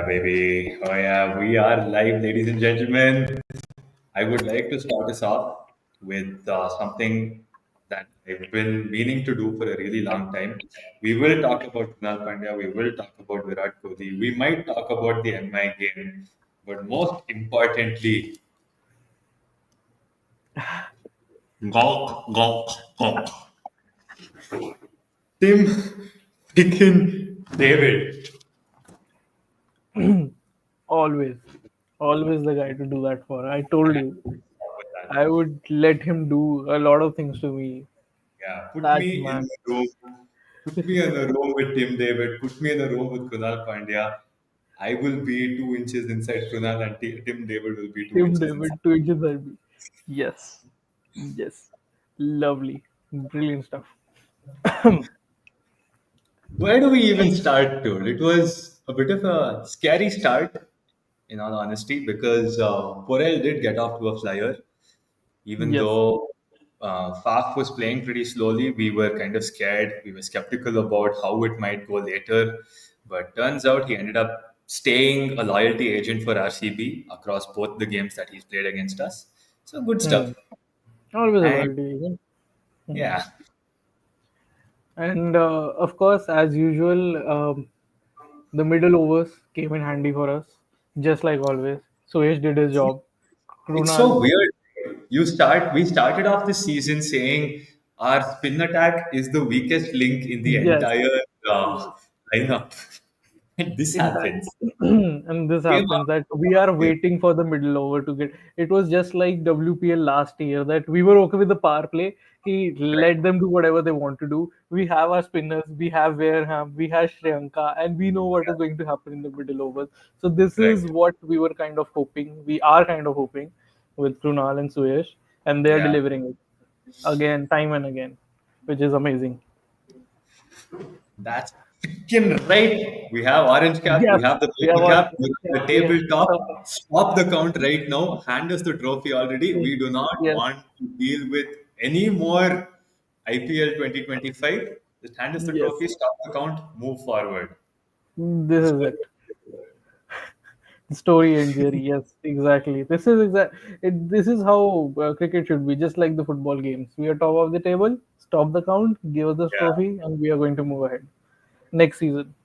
baby. Oh, yeah, we are live, ladies and gentlemen. I would like to start us off with something that I've been meaning to do for a really long time. We will talk about Kunal Pandya, we will talk about Virat Kohli, we might talk about the MI game, but most importantly, golf, golf, golf. Tim freaking David. Always, always the guy to do that for. I told you, With that. I would let him do a lot of things to me. Yeah, put That me in man, the room. Put me in a room with Tim David. Put me in a room with Kunal Pandya. I will be 2 inches inside Kunal, and Tim David will be two Tim inches inside. David to Injazarbi. Yes, yes, lovely, brilliant stuff. Where do we even start, dude? It was a bit of a scary start, in all honesty, because Porel did get off to a flyer. Even Yes, though Faf was playing pretty slowly, we were kind of scared. We were skeptical about how it might go later. But turns out he ended up staying a loyalty agent for RCB across both the games that he's played against us. So good hmm. stuff. Always a And loyalty agent. Hmm. yeah, And of course, as usual, the middle overs came in handy for us, just like always. Suyesh did his job. it's Krunal, so weird. We started off the season saying our spin attack is the weakest link in the yes, entire lineup. And this exactly. happens. And this Came happens that we are up. waiting for the middle over to get. It was just like WPL last year that we were okay with the power play. He let them do whatever they want to do. We have our spinners, we have Wareham, we have Sri Lanka, and we know what is going to happen in the middle overs. So this Right. is what we were kind of hoping. We are kind of hoping with Krunal and Suyesh, and they are Yeah. delivering it again, time and again, which is amazing. That's freaking right. We have orange cap. We Yes, have the we have paper our cap. We're on the yeah. tabletop. Stop the count right now. Hand us the trophy already. We do not Yes, want to deal with any more IPL 2025. Just hand us the yes. trophy. Stop the count. Move forward. This is it. Story and Jerry. Yes, exactly. This is This is how cricket should be. Just like the football games, we are top of the table. Stop the count. Give us the Yeah. trophy, and we are going to move ahead next season.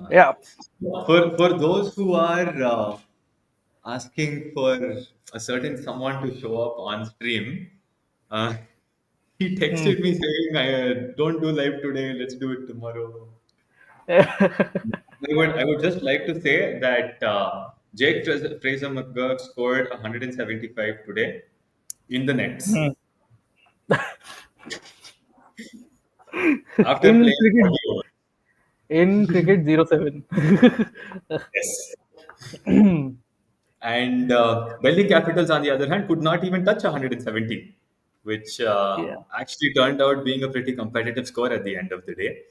Yeah. For those who are asking for a certain someone to show up on stream, uh, he Hmm. texted me saying, "I don't do live today. Let's do it tomorrow." I would just like to say that Jake Fraser McGurk scored 175 today in the nets Hmm. after in playing cricket, 40 overs. in cricket 07. Yes. And Delhi Capitals, on the other hand, could not even touch 170, which Yeah. actually turned out being a pretty competitive score at the end of the day.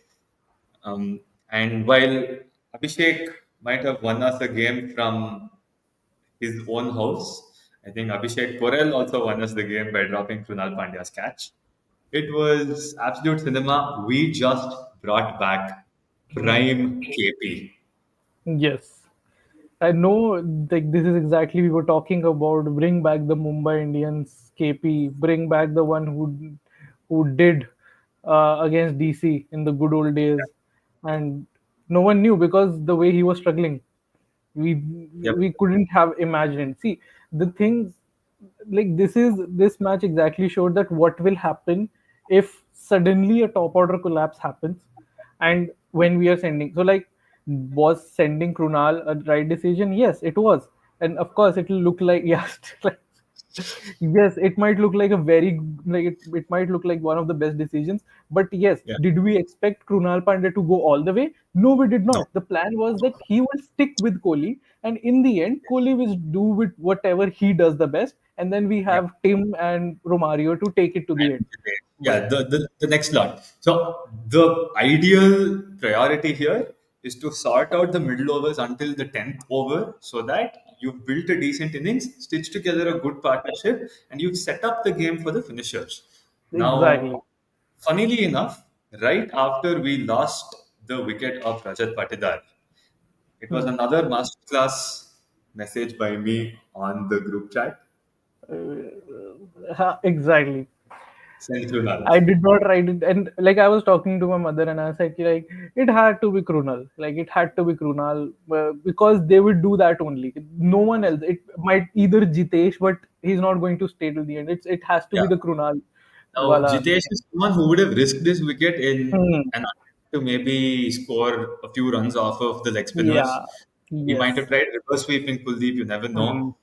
And while Abhishek might have won us a game from his own house, I think Abhishek Porel also won us the game by dropping Krunal Pandya's catch. It was absolute cinema. We just brought back prime KP. Yes. I know, like this is exactly we were talking about. Bring back the Mumbai Indians KP. Bring back the one who did against DC in the good old days, and no one knew because the way he was struggling, we Yep. we couldn't have imagined. See, the things like this match exactly showed that what will happen if suddenly a top order collapse happens, and when we are sending, so like, was sending Krunal a right decision? Yes, it was. And of course it will look like yes, like, yes, it might look like a very, like it might look like one of the best decisions, but yes, Yeah. did we expect Krunal Pandya to go all the way? No, we did No. not. The plan was that he will stick with Kohli, and in the end Kohli will do with whatever he does the best, and then we Yeah. have Tim and Romario to take it to the end. But Yeah, the next lot. So the ideal priority here is to sort out the middle overs until the 10th over so that you've built a decent innings, stitched together a good partnership, and you've set up the game for the finishers. exactly. Now, funnily enough, right after we lost the wicket of Rajat Patidar. It was Hmm. another masterclass message by me on the group chat. Exactly. Sent through Nal. I did not write it, and like I was talking to my mother, and I said, like it had to be Krunal, like it had to be Krunal, because they would do that only. No one else. It might either Jitesh, but he's not going to stay till the end. It has to Yeah. be the Krunal Now, wala. Jitesh is someone who would have risked this wicket in Hmm. an attempt to maybe score a few runs off of the leg spinners. Yeah. He Yes. might have tried reverse sweeping Kuldeep, you never Hmm. know.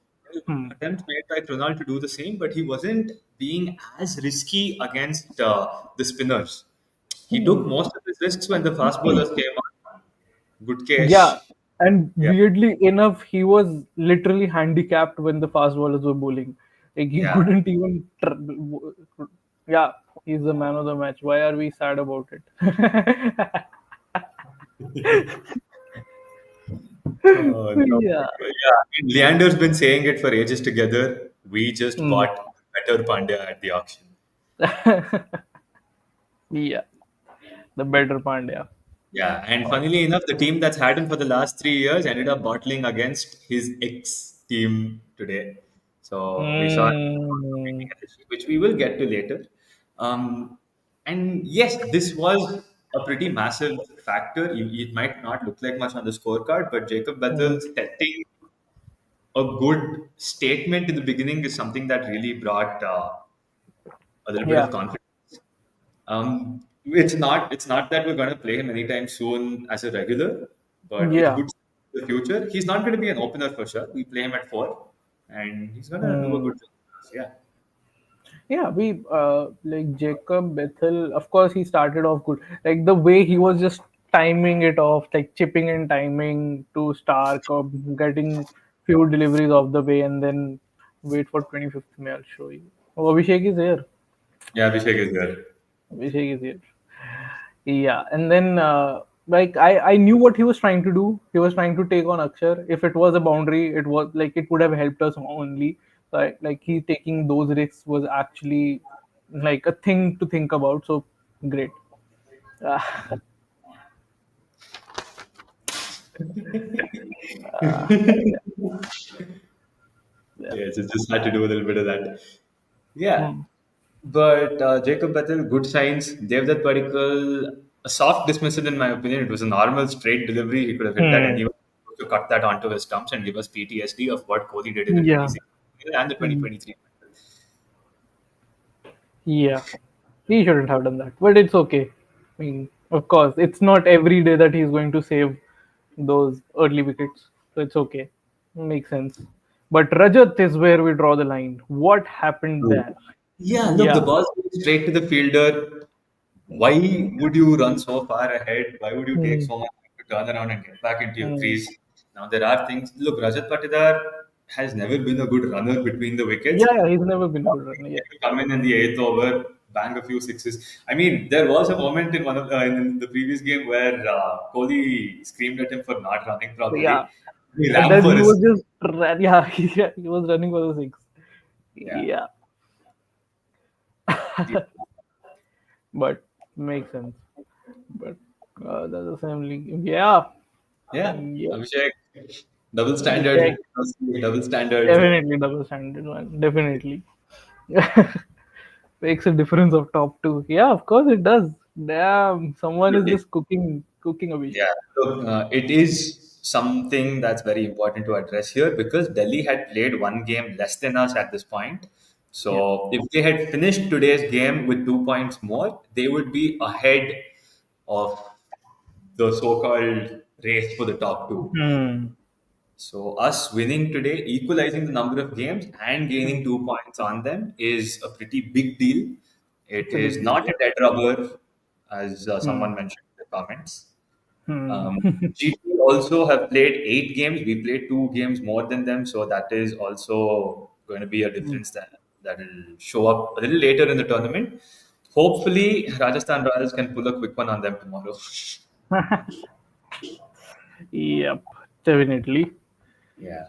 Hmm. Attempts made by Krunal to do the same, but he wasn't being as risky against the spinners. He Hmm. took most of his risks when the fast bowlers came on. Yeah, Gutkesh, and yeah, weirdly enough, he was literally handicapped when the fast bowlers were bowling. Like he yeah. couldn't even. Yeah, he's the man of the match. Why are we sad about it? No. Yeah. Yeah, I mean, Leander's been saying it for ages together. We just Hmm. bought better Pandya at the auction. Yeah, the better Pandya. Yeah, and funnily enough, the team that's had him for the last 3 years ended up bottling against his ex team today. So we saw him Hmm. making a history, which we will get to later. Um, and yes, this was a pretty massive factor. It might not look like much on the scorecard, but Jacob Hmm. Bethel setting a good statement in the beginning is something that really brought a little bit of Yeah. confidence. It's not that we're going to play him anytime soon as a regular, but it's Yeah. good for the future. He's not going to be an opener for sure. We play him at four, and he's going to do a Hmm. good job. Yeah, Yeah, we like Jacob Bethel. Of course, he started off good. Like the way he was just timing it off, like chipping in timing to Stark or getting few deliveries off the way, and then wait for 25th May. I'll show you. Oh, Abhishek is here. yeah. Abhishek is there. Abhishek is here. Yeah, and then like I knew what he was trying to do. He was trying to take on Akshar. If it was a boundary, it was like it would have helped us only. Like he taking those risks was actually like a thing to think about. So great. Uh, yeah. Yeah. Yes, it just had to do a little bit of that. Yeah, Hmm. but Jacob Bethel, good signs. Devdutt Padikkal, a soft dismissal in my opinion. It was a normal straight delivery. He could have hit that Hmm. anywhere to cut that onto his stumps and give us PTSD of what Kohli did in the Yeah. 2016 and the Hmm. 2023. Yeah. He shouldn't have done that, but it's okay. I mean, of course, it's not every day that he's going to save those early wickets, so it's okay. Makes sense. But Rajat is where we draw the line. What happened True. there? Yeah, look, the Yeah. ball straight to the fielder. Why would you run so far ahead? Why would you take Hmm. so much time to turn around and get back into your Hmm. crease? Now, there are things. Look, Rajat Patidar has never been a good runner between the wickets. Yeah, he's never been a good runner. Yeah. Come in the eighth over, bang a few sixes. I mean, there was a moment in one of in the previous game where Kohli screamed at him for not running Yeah. properly. He And ran then for he his was just yeah, he was running for the six. yeah. Yeah. But makes sense. But that's the same league. Yeah. Yeah, Yeah. Abhishek, double Abhishek, standard, double standard. definitely double standard one. Definitely. Makes a difference of top two. Yeah, of course it does. Damn, someone is just cooking Abhishek. Yeah, so it is something that's very important to address here because Delhi had played one game less than us at this point. Yeah. So if they had finished today's game with 2 points more, they would be ahead of the so-called race for the top two. Hmm. So us winning today, equalizing the number of games and gaining Hmm. 2 points on them is a pretty big deal. It It's a is big deal. not a dead rubber, as Hmm. someone mentioned in the comments. Hmm. Um, GT also have played 8 games. We played 2 games more than them, so that is also going to be a Hmm. difference that will show up a little later in the tournament. Hopefully, Rajasthan Royals can pull a quick one on them tomorrow. Yep. Definitely. Yeah.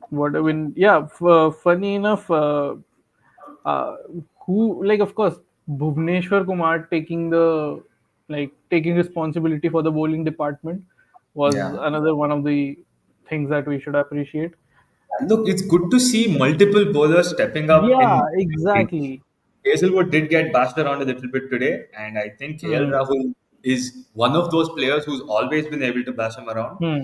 What I mean, yeah. Funny enough, uh, who like of course Bhuvneshwar Kumar taking the like taking responsibility for the bowling department was Yeah. another one of the things that we should appreciate. Look, it's good to see multiple bowlers stepping up Yeah, in. exactly. Hazelwood did get bashed around a little bit today, and I think KL Hmm. Rahul is one of those players who's always been able to bash him around. Hmm.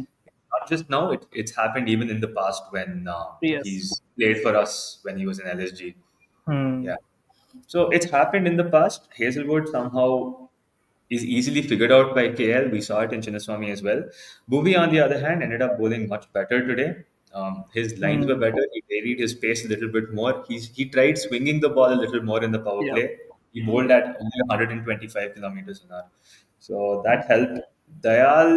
Not just now, it's happened even in the past when Yes. he's played for us when he was in LSG. Hmm. Yeah. So it's happened in the past. Hazelwood somehow is easily figured out by KL. We saw it in Chinnaswamy as well. Bhuvi, on the other hand, ended up bowling much better today. His lines were Hmm. better. He varied his pace a little bit more. He tried swinging the ball a little more in the power Yeah. play. He bowled at only 125 kilometers an hour. So that helped. Dayal,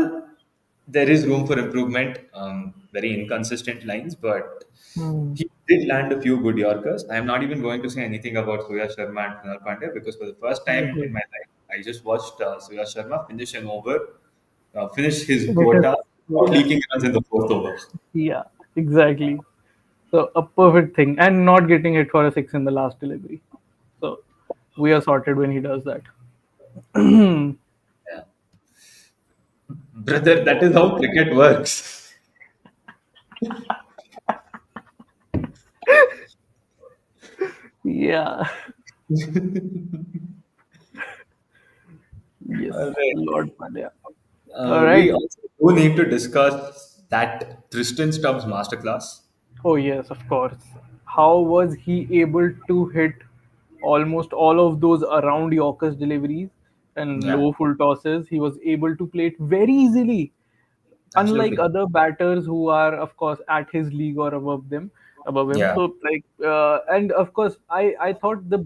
there is room for improvement. Very inconsistent lines, but Hmm. he did land a few good Yorkers. I am not even going to say anything about Surya Sharma and Kunal Pandya because for the first time in Okay. my life, I just watched Surya Sharma finish his That is- quota of Yeah. leaking runs in the fourth over. Yeah. Exactly. So a perfect thing, and not getting hit for a six in the last delivery. So we are sorted when he does that. Yeah. Brother, that is how cricket works. Yeah. Yes. All right. Lord Pandya. All We right. also do need to discuss that Tristan Stubbs masterclass. Oh, yes, of course. How was he able to hit almost all of those around Yorker's deliveries and Yeah, low full tosses? He was able to play it very easily, unlike absolutely. other batters who are, of course, at his league or above him. Yeah, So, like, and of course, I thought the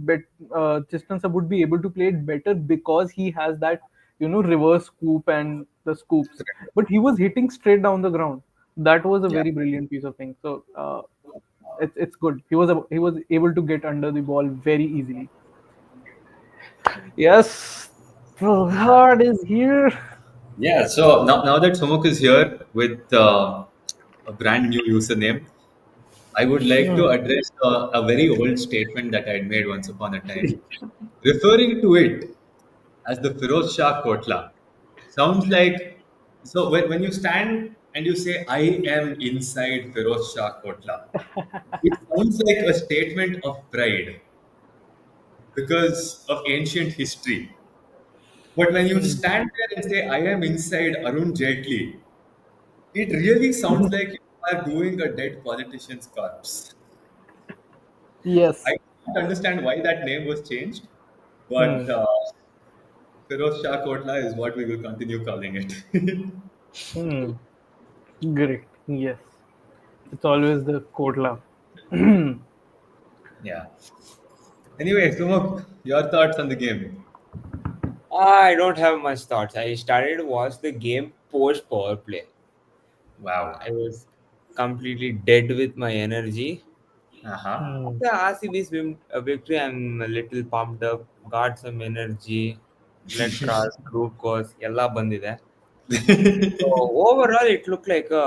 Chistan Sab would be able to play it better because he has that, reverse scoop and the scoops. But he was hitting straight down the ground. That was a yeah. very brilliant piece of thing. So, it's good. He was able to get under the ball very easily. Yes, Prabhat is here. Yeah, so now that Sumuk is here with a brand new username, I would like to Hmm. address a very old statement that I had made once upon a time. Referring to it as the Firoz Shah Kotla sounds like so when you stand and you say, I am inside Firoz Shah Kotla, it sounds like a statement of pride because of ancient history. But when you Hmm. stand there and say, I am inside Arun Jaitley, it really sounds like you are doing a dead politician's corpse. Yes. I don't understand why that name was changed, but Hmm. Firoz Shah Kotla is what we will continue calling it. Hmm. Great. Yes. It's always the Kotla. Yeah. Anyway, Sumuk, your thoughts on the game? I don't have much thoughts. I started to watch the game post power play. Wow. I was completely dead with my energy. Uh-huh. Hmm. The RCB swim a victory. I'm a little pumped up. Got some energy. Blood cross, glucose, ಎಲ್ಲ ಬಂದಿದೆ. So overall, it looked like a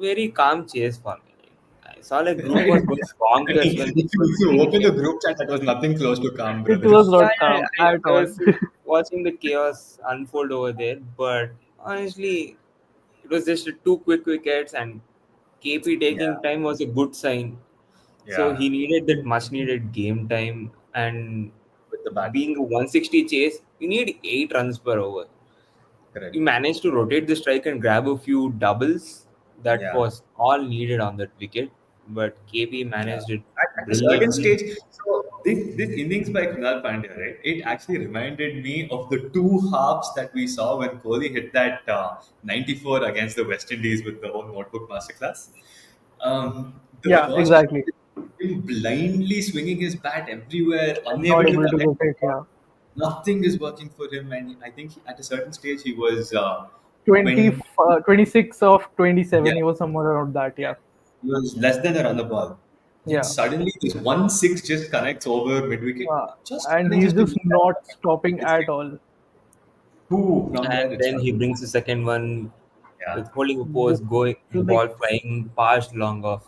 very calm chase for me. I saw like group Right. was going bonkers when they were If you winning open it. the group chat, that was nothing close to calm, It brother. was Yeah, not yeah, calm at I all. was watching the chaos unfold over there, but honestly, it was just two quick wickets, and KP taking Yeah. time was a good sign. So Yeah. he needed that much needed game time, and With the bat. being a 160 chase, you need 8 runs per over. You Correct. managed to rotate the strike and grab a few doubles. That Yeah. was all needed on that wicket, but KP Yeah. managed it At a certain brilliantly. stage, so this innings by Kunal Pandya, right? It actually reminded me of the two halves that we saw when Kohli hit that 94 against the West Indies with the whole notebook masterclass. The Yeah, first half, exactly. him blindly swinging his bat everywhere, And not unable to able to connect get the it. ball. Yeah. Nothing is working for him, and I think at a certain stage he was 20, when 26 of yeah. 27. He was somewhere around that. Yeah. He was less than a run the ball. Then Yeah. suddenly this 1-6 just connects over mid wicket. Uh, Just and he's manages to just get that not stopping it's at all. two from And there then itself. he brings the second one Yeah. with holding a Just post, going like, ball flying past long off.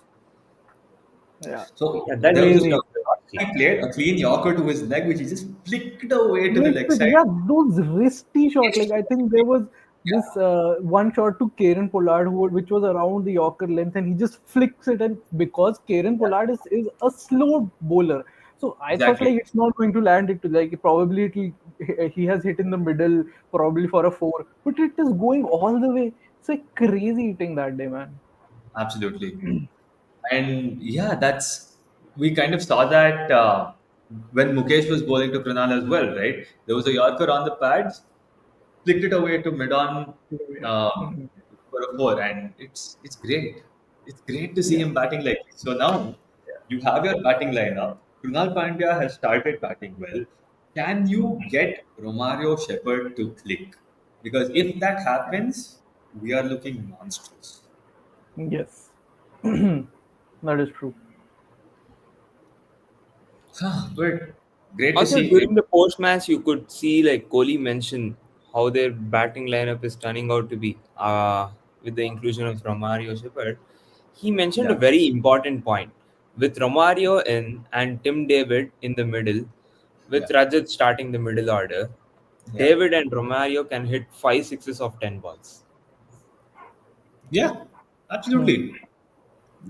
yeah, Yeah, So that there was makes a it crazy. a kick. he played a clean Yorker to his leg, which he just flicked away to the leg Flicked, side. yeah, those wristy shots. Like I think there was this Yeah, one shot to Kieran Pollard, which was around the Yorker length, and he just flicks it. And because Kieran yeah, Pollard is a slow bowler, so I thought exactly. like it's not going to land it. Like probably he has hit in the middle, probably for a four, but it is going all the way. It's like crazy hitting that day, man. Absolutely. And yeah, that's we kind of saw that when Mukesh was bowling to Krunal as well, right? There was a Yorker on the pads, flicked it away to mid on Yeah. uh, Mhm. for a four, and it's great. It's great to see Yeah. him batting like this. So now you have your batting lineup. Krunal Pandya has started batting well. Can you get Romario Shepherd to click? Because if that happens, we are looking monstrous. Yes, that is true. But great to Also, see. during the post match, you could see like Kohli mention how their batting lineup is turning out to be with the inclusion of Romario Shepherd. He mentioned a Yeah, very important point with Romario in and Tim David in the middle, with yeah, Rajat starting the middle order. yeah. David and Romario can hit 5 sixes of 10 balls. Yeah, Hmm. absolutely.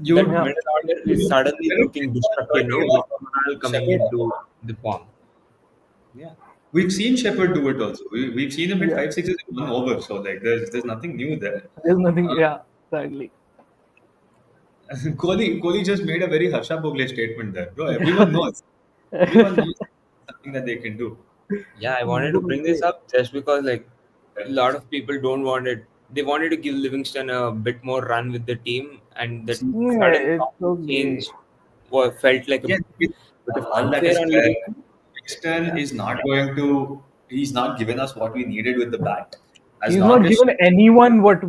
You That would Yeah. middle order is suddenly looking destructive now with Kunal coming Shepard. into the form. Yeah, we've seen Shepard do it also. We've seen him hit Yeah. 5 sixes in one over. So like, there's nothing new there. There's nothing. Yeah. Exactly. Kohli just made a very Harsha Bhogle statement there, bro. Everyone knows. Everyone knows something that they can do. Yeah, I wanted to Good bring this play. up just because like a lot of people don't want it. They wanted to give Livingston a bit more run with the team, and that Yeah, sudden it's okay. change felt like a Yes, bit of all that unfair is on fair. Livingston. Kingston Yeah. is not going to. He's not given us what we needed with the bat. As He's long not as given anyone what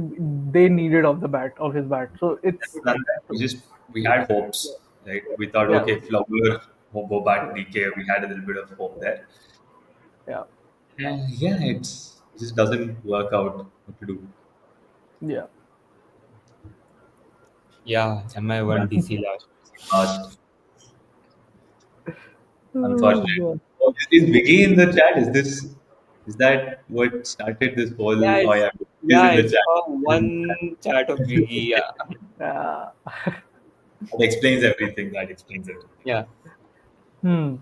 they needed of the bat of his bat. So it's done that. We had hopes, right? We thought, yeah, okay, Flower, Bobat, DK, we had a little bit of hope there. yeah, Yeah, it just doesn't work out what to do. yeah. Yeah, MI1 DC last. Last, Oh unfortunate. god. Oh, is Biggie in the chat? Is that what started this Yeah, whole? Oh it's yeah, he's yeah, in the it's chat. He's in the chat. one chat of Biggie. Yeah, Uh, That explains everything. That explains everything. yeah, hmm.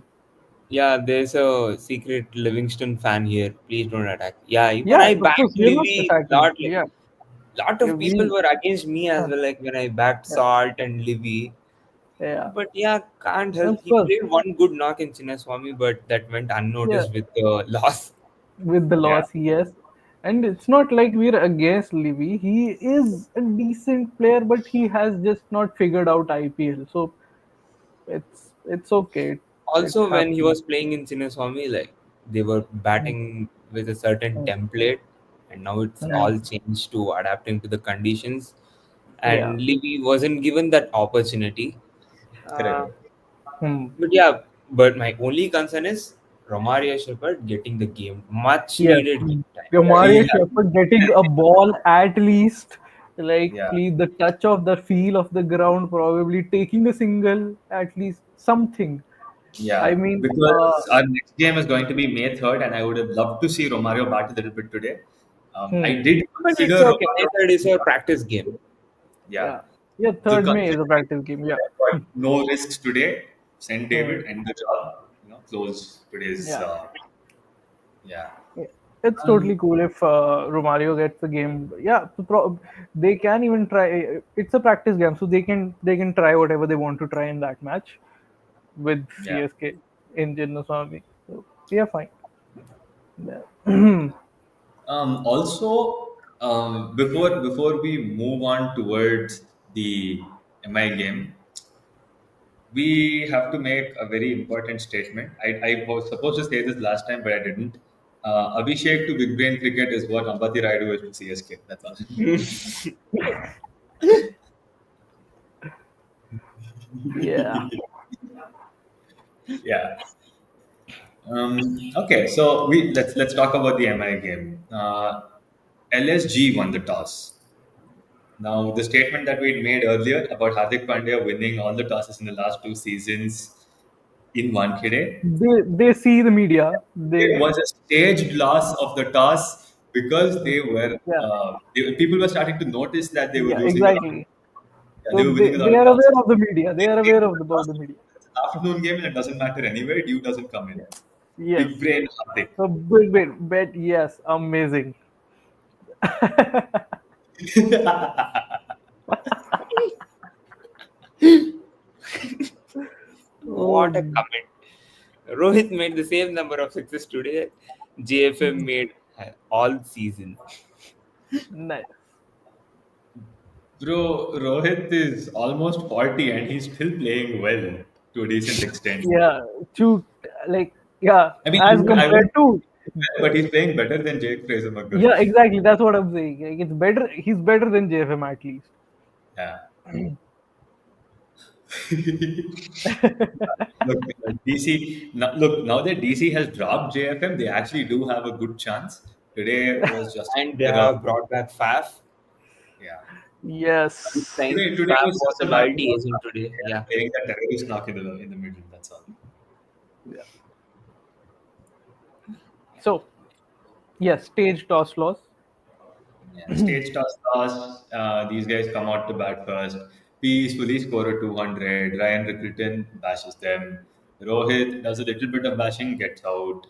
yeah. There's a secret Livingston fan here. Please don't attack. Yeah, when Yeah. I So backed we're not Livy, attacking. Yeah. lot Yeah, of people we. were against me as Huh, well. Like when I backed yeah. Salt and Livy. Yeah. But yeah, can't help. Of He course. played one good knock in Chinnaswamy, but that went Yeah. unnoticed with the loss. With the Yeah, loss, yes. And it's not like we're against Levy. He is a decent player, but he has just not figured out IPL. So it's okay. It's Also, when he happening. was playing in Chinnaswamy, like they were Hmm, batting with a certain hmm, template, and now it's hmm. all changed to adapting to the conditions. Yeah. And Livy wasn't given that opportunity. Uh, correct. Hmm. but yeah, but my only concern is Romario Shepherd getting the game, much Yes. needed game time. Mario He Shepherd getting a ball at least, like yeah, please the touch of the feel of the ground, probably taking a single, at least something. I yeah. mean, Because our next game is going to be May 3rd, and I would have loved to see Romario bat a little bit today. I hmm. did But consider it's okay. Romario. Method is a practice game. Yeah. Yeah. Yeah, So 3rd May is a considering practice game. Yeah. no risks today, send Hmm. David and the job. Close today's. Yeah. Yeah. Yeah. It's Um, totally cool if Romario gets the game. Yeah, they can even try. It's a practice game, so they can try whatever they want to try in that match with yeah. CSK in Chinnaswamy. So yeah, fine. Yeah. Also, before we move on towards the MI game, we have to make a very important statement. I was supposed to say this last time, but I didn't. Abhishek to Big Brain Cricket is what Ambati Raidu is to CSK. That's all. Yeah. Yeah. Okay, so let's talk about the MI game. LSG won the toss. Now, the statement that we made earlier about Hardik Pandya winning all the tosses in the last 2 seasons, in Wankhede. They see the media. It They was a staged loss of the toss because yeah people were starting to notice that they were yeah losing a lot. exactly. Yeah, they So were winning a lot they of are aware tosses. of the media. They are They take aware the of toss. about the media. It's an afternoon game and it doesn't matter anyway. Dew doesn't come in. Yes. Big brain Hardik. So big bet yes, amazing. What a Oh, comment. Rohit made the same number of sixes today. JFM made all season. nice. Bro, Rohit is almost 40 and he's still playing well to a decent extent. Yeah, to like yeah, I mean, as I compared wouldn't to but he's playing better than Jake Fraser McGurk. yeah, exactly. That's what I'm saying. Like, it's better. He's better than JFM at least. Yeah. Look, DC. Look, now that DC has dropped JFM, they actually do have a good chance. Today was just And they a rough. have brought back Faf. Yeah. This Yes. time, Today Faf was was just a a matter loyalty of agent today. Yeah. playing that terrorist knock in the middle. That's all. Yeah. So yes, stage toss loss. Yeah. Stage toss loss. These guys come out to bat first. Peacefully score a 200. Ryan Rickleton bashes them. Rohit does a little bit of bashing, gets out.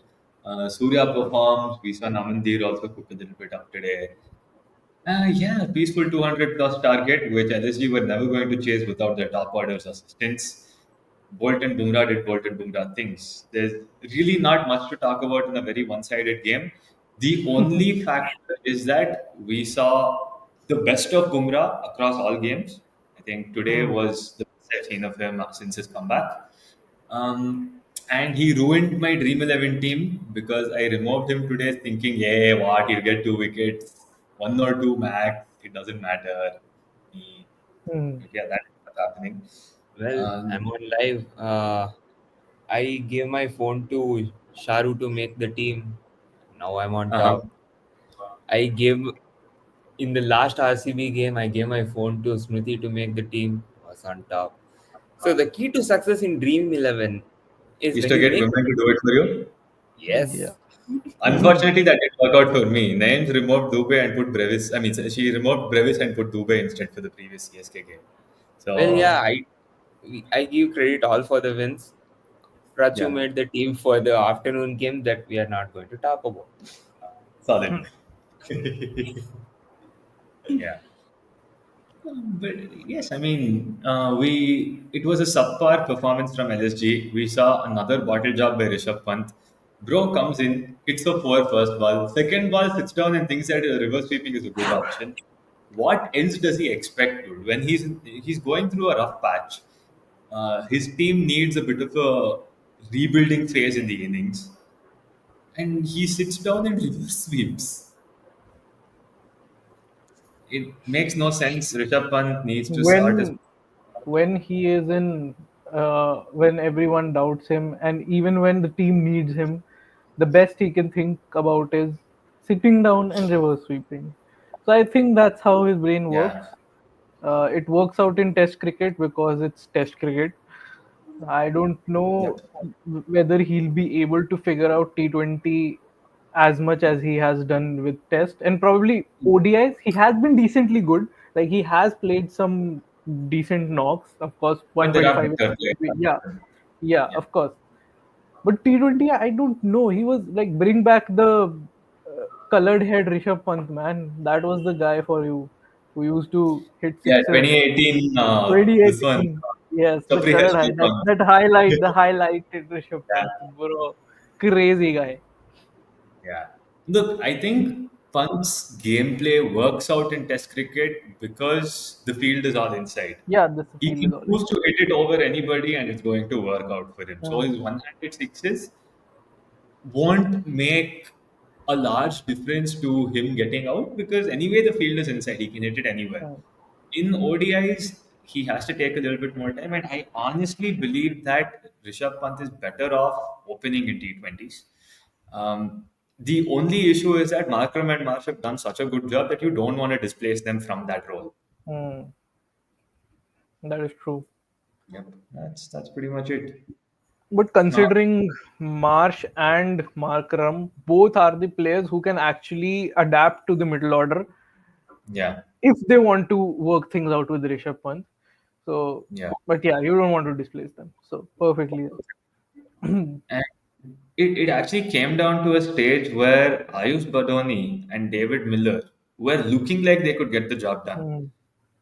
Surya performs. We saw Namandir also cook a little bit up today. Yeah, peaceful 200 plus target, which LSG were never going to chase without their top order's assistance. Bolt and Bumrah did Bolt and Bumrah things. There's really not much to talk about in a very one-sided game. The only factor is that we saw the best of Bumrah across all games. I think today Hmm. was the best I've seen of him since his comeback. And he ruined my Dream 11 team because I removed him today thinking, yeah, what, he'll get 2 wickets, one or two max, it doesn't matter. He, Hmm. yeah, that's what's happening. Well, I'm Um, on live. I gave my phone to Sharu to make the team. Now I'm on uh-huh. top. I gave in the last RCB game. I gave my phone to Smriti to make the team. Was on top. So the key to success in Dream 11 is Used when to you get make women to do it for you. Yeah. yes. Unfortunately, that didn't work out for me. Names removed Dubey and put Brevis. I mean, she removed Brevis and put Dubey instead for the previous CSK game. Well, yeah, So, I give credit all for the wins. Prachu yeah, made the team for the afternoon game that we are not going to talk about. solid. Yeah. But yes, I mean, it was a subpar performance from LSG. We saw another bottle job by Rishabh Pant. Bro comes in, hits a four first ball. Second ball sits down and thinks that reverse sweeping is a good option. What else does he expect, dude? When he's going through a rough patch, his team needs a bit of a rebuilding phase in the innings, and he sits down and reverse sweeps. It makes no sense. Rishabh Pant needs to sort his. When he is in when everyone doubts him and even when the team needs him, the best he can think about is sitting down and reverse sweeping. So I think that's how his brain works. Yeah. It works out in test cricket because it's test cricket. I don't know Yep. whether he'll be able to figure out T20 as much as he has done with Test, and probably ODIs. He has been decently good. Like he has played some decent knocks. Of course, But there are 125. better players Yeah, than him. yeah, Yeah. of course. But T20, I don't know. He was like bring back the colored head Rishabh Pant, man. That was the guy for you who used to hit Yeah, sixes. 2018, this one, 2018. Yes, the Capri has colored high. two points. That highlight, the highlighted Rishabh Yeah, Pant, bro. Crazy guy. yeah. Look, I think Pant's gameplay works out in Test cricket because the field is all inside. Yeah, this He field can is all in. choose to hit it over anybody and it's going to work out for him. So Hmm. his one-handed sixes won't make a large difference to him getting out because anyway the field is inside. He can hit it anywhere. Hmm. In ODIs, he has to take a little bit more time, and I honestly believe that Rishabh Pant is better off opening in T20s. The only issue is that Markram and Marsh have done such a good job that you don't want to displace them from that role. Hmm. That is true. Yep, that's pretty much it. But considering Marsh and Markram, both are the players who can actually adapt to the middle order Yeah, if they want to work things out with Rishabh Pant. So, yeah. but yeah, you don't want to displace them. So perfectly. And it actually came down to a stage where Ayush Badoni and David Miller were looking like they could get the job done. Hmm.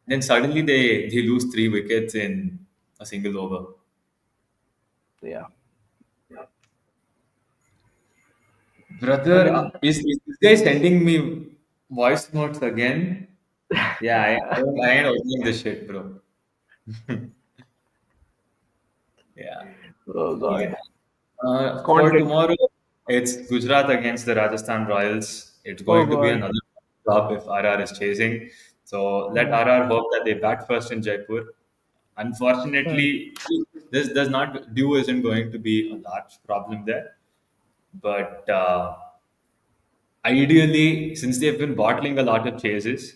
Then suddenly they lose 3 wickets in a single over. Yeah. I Brother, mean, is this guy sending me voice notes again? Yeah, I ain't opening this shit, bro. Yeah. oh god, Okay. For content. tomorrow, it's Gujarat against the Rajasthan Royals. It's Oh going to be god. another job if RR is chasing. So let Hmm. RR hope that they bat first in Jaipur. Hmm. Unfortunately, this does not dew isn't going to be a large problem there. But ideally, since they've been bottling a lot of chases,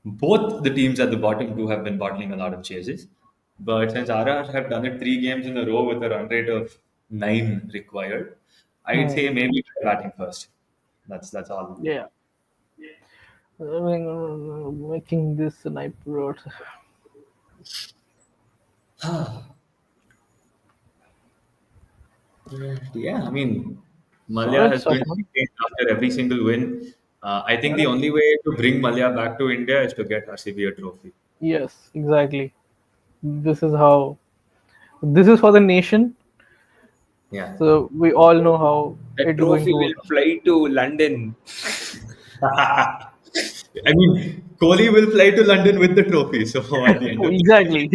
both the teams at the bottom two have been bottling a lot of chases. But since RR have done it 3 games in a row with a run rate of 9 required, I'd Hmm. say maybe try batting first. That's all. Yeah. I mean, making this sniper road. Yeah, I mean, So Malia it's has tough, been man. sustained after every single win. I think the Yeah. only way to bring Malia back to India is to get RCB a trophy. Yes, exactly. This is how. This is for the nation. Yeah. So we all know how The it's going trophy to will work. fly to London. I mean, Kohli will fly to London with the trophy. So at the end of the day, Exactly.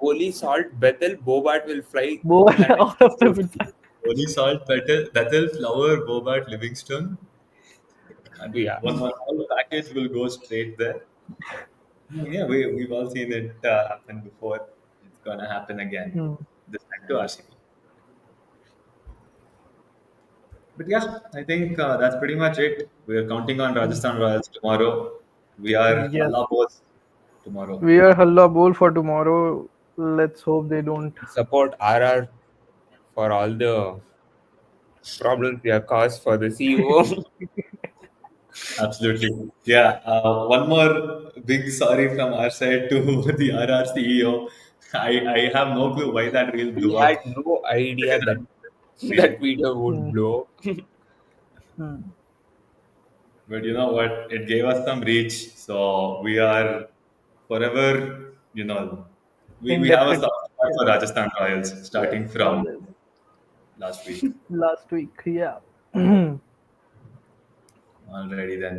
Kohli, Salt, Bethel, Bobart will fly Both to London. all of them. In fact. Kohli, Salt, Bethel, Flower, Bobart, Livingston. I mean, Yeah. one whole package will go straight there. Yeah, we've all seen it happen before. It's gonna happen again. Hmm. This time to RCB. But yeah, I think that's pretty much it. We are counting on Rajasthan Royals tomorrow. We are Yes. Allah boss tomorrow. We are Halla Bowl for tomorrow. Let's hope they don't. Support RR for all the problems we have caused for the CEO. Absolutely. Yeah. One more big sorry from our side to the RR CEO. I have no clue why that reel We blew up. had no idea that Yeah. that video would Hmm. blow. Hmm. But you know what? It gave us some reach. So we are forever, we have a Indebted. soft spot Yeah. for Rajasthan Royals Yes. starting from Always. last week. Last week. Yeah. Already then.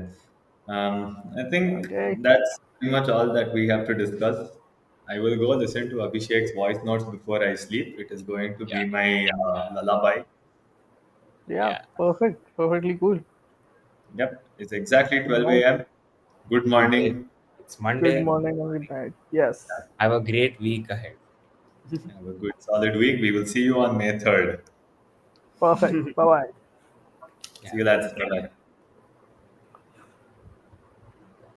I think Okay. that's pretty much all that we have to discuss. I will go listen to Abhishek's voice notes before I sleep. It is going to Yeah, be my lullaby. Yeah. yeah. Perfect. Perfectly cool. Yep, it's exactly All 12 right. a.m. Good Good day. morning. It's Good Monday. morning and good night. Yes. Have a great week ahead. Have a good solid week. We will see you on May 3rd. Perfect. Bye bye. See Yeah. you lads. Bye bye.